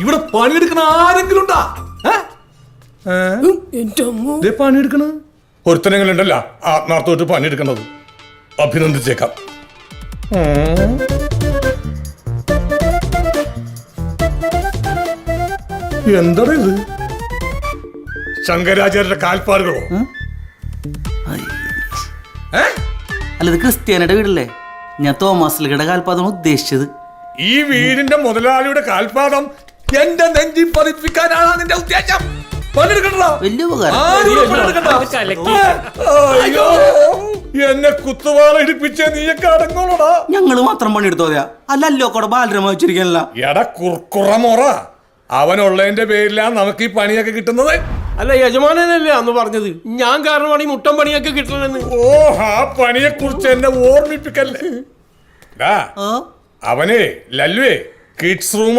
ഇവിടെ പണിയെടുക്കണ ആരെങ്കിലും ഉണ്ടാ? പണിയെടുക്കണ ഒരുത്തനെങ്കിലും ഉണ്ടല്ല ആത്മാർത്ഥമായിട്ട് പണിയെടുക്കണത്. അഭിനന്ദിച്ചേക്കാം. എന്താണ് ഇത്? ശങ്കരാചാര്യരുടെ കാൽപ്പാടുകളോ? അല്ല, ഇത് ക്രിസ്ത്യാനിയുടെ വീടല്ലേ? ഞാൻ തോമസ് കാൽപാദമാണ് ഉദ്ദേശിച്ചത്. ഈ വീടിന്റെ മുതലാളിയുടെ കാൽപാദം എന്റെ നെഞ്ചി പതിപ്പിക്കാനാണ് നിന്റെ ഉദ്ദേശം? വലിയ ഉപകാരം. എന്നെ കുത്തുവാള ഇടിപ്പിച്ച നീയൊക്കെ അടങ്ങോളടാ. ഞങ്ങള് മാത്രം പണിയെടുത്തോതെയാ? അല്ലല്ലോ കൂടെ ബാലരമ വെച്ചിരിക്കാനല്ല. എടാ കുർക്കുറമോറ, അവനുള്ളതിന്റെ പേരിലാണ് നമുക്ക് ഈ പണിയൊക്കെ കിട്ടുന്നത്. അല്ല, യജമാനല്ലേ അന്ന് പറഞ്ഞത് ഞാൻ കാരണമാണ് ഈ മുട്ടൻ പണിയൊക്കെ കിട്ടണമെന്ന്. ഓ, ആ പണിയെ കുറിച്ച് എന്നെ ഓർമ്മിപ്പിക്കല്ലേ. അവനെ ലല്ലുവേ കിഡ്സ് റൂം